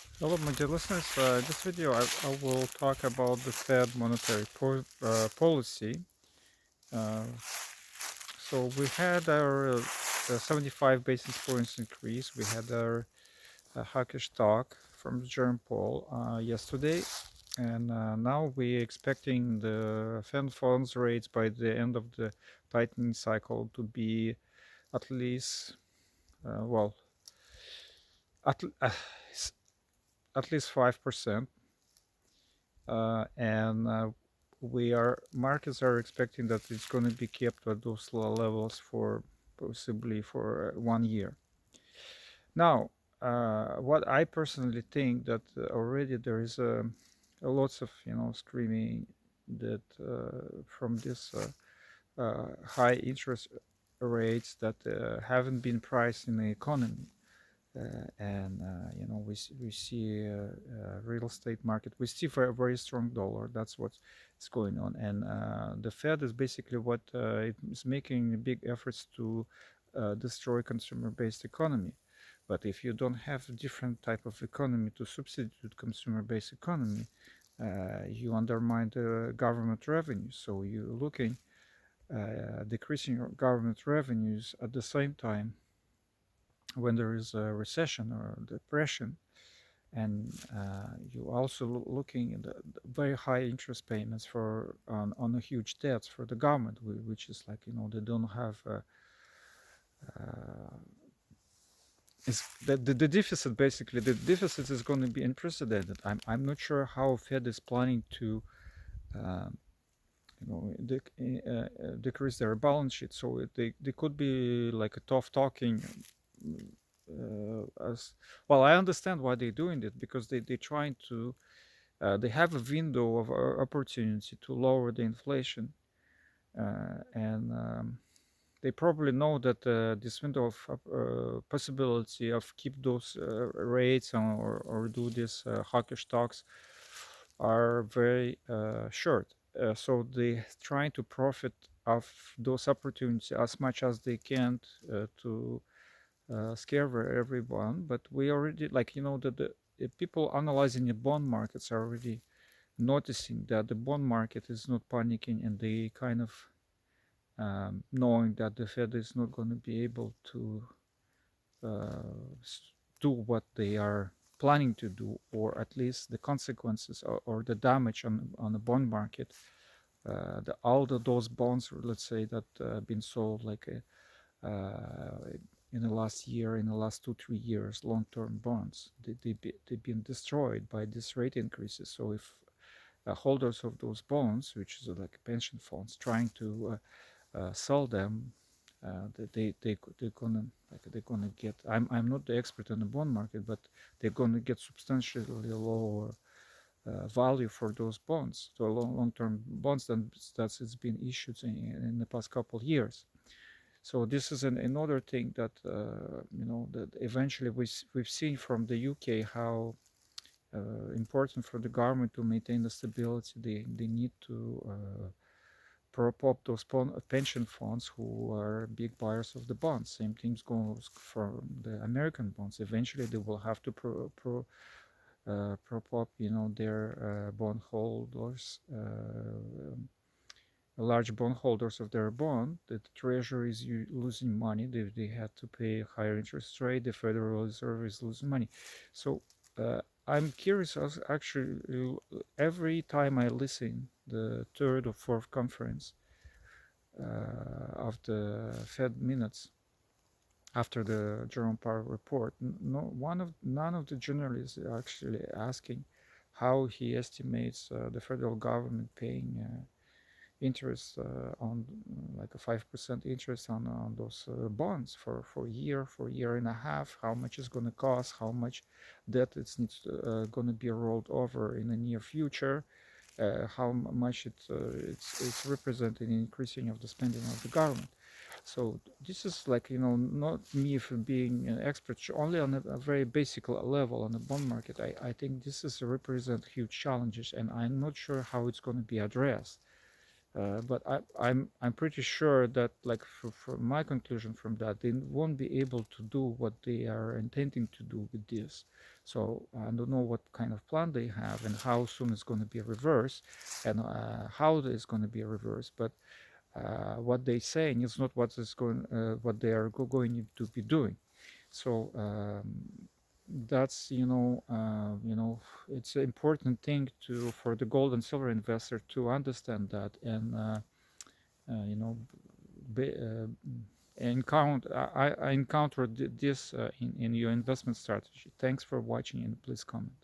Hello, my dear listeners. In this video, I will talk about the Fed monetary policy. Uh, so we had our 75 basis points increase. We had our hawkish talk from the Jerome Powell yesterday, and now we're expecting the Fed funds rates by the end of the tightening cycle to be at least, well, at, at least 5%. And we are markets are expecting that it's going to be kept at those levels for possibly for 1 year. Now, what I personally think that already there is a lots of screaming that from this high interest rates that haven't been priced in the economy. And we see real estate market. We see for a very strong dollar. That's what's going on. And the Fed is basically what it is making big efforts to destroy consumer-based economy. But if you don't have a different type of economy to substitute consumer-based economy, you undermine the government revenue. So you're looking decreasing your government revenues at the same time when there is a recession or depression, and you also looking at the very high interest payments for on a huge debts for the government, which is like they don't have is the deficit. Basically the deficit is going to be unprecedented. I'm not sure how Fed is planning to um, decrease their balance sheet, so they could be like a tough talking. As well, I understand why they're doing it, because they're trying to they have a window of opportunity to lower the inflation, and they probably know that this window of possibility of keep those rates or do this hawkish talks are very short. So they trying to profit of those opportunities as much as they can to scare everyone. But we already, like, the people analyzing the bond markets are already noticing that the bond market is not panicking, and they kind of knowing that the Fed is not going to be able to do what they are planning to do, or at least the consequences or the damage on the bond market. All those bonds, let's say, that been sold like in the last year, in the last 2-3 years, long-term bonds, they've been destroyed by these rate increases. So if holders of those bonds, which is like pension funds, trying to sell them, they're gonna get. I'm not the expert on the bond market, but they're gonna get substantially lower value for those bonds, so long-term bonds that it's been issued in the past couple of years. So this is another thing that that eventually we've seen from the UK how important for the government to maintain the stability. They need to prop up those pension funds who are big buyers of the bonds. Same thing goes for the American bonds. Eventually, they will have to prop up, their bondholders, large bondholders of their bond. The Treasury is losing money. They had to pay a higher interest rate. The Federal Reserve is losing money. So I'm curious. Actually, every time I listen the third or fourth conference of the Fed minutes after the Jerome Powell report, none of the journalists are actually asking how he estimates the federal government paying interest on like a 5% interest on those bonds for a year and a half. How much is going to cost? How much debt it's going to be rolled over in the near future? How much it's representing increasing of the spending of the government. So this is like, not me for being an expert, only on a very basic level on the bond market. I think this is represent huge challenges, and I'm not sure how it's going to be addressed. But I'm pretty sure that, like, from my conclusion from that, they won't be able to do what they are intending to do with this. So I don't know what kind of plan they have and how soon it's going to be a reverse, and how it's going to be a reverse. But what they're saying is not what they are going to be doing. So that's, it's an important thing to for the gold and silver investor to understand that, and you know be, I encountered this in your investment strategy. Thanks for watching, and please comment.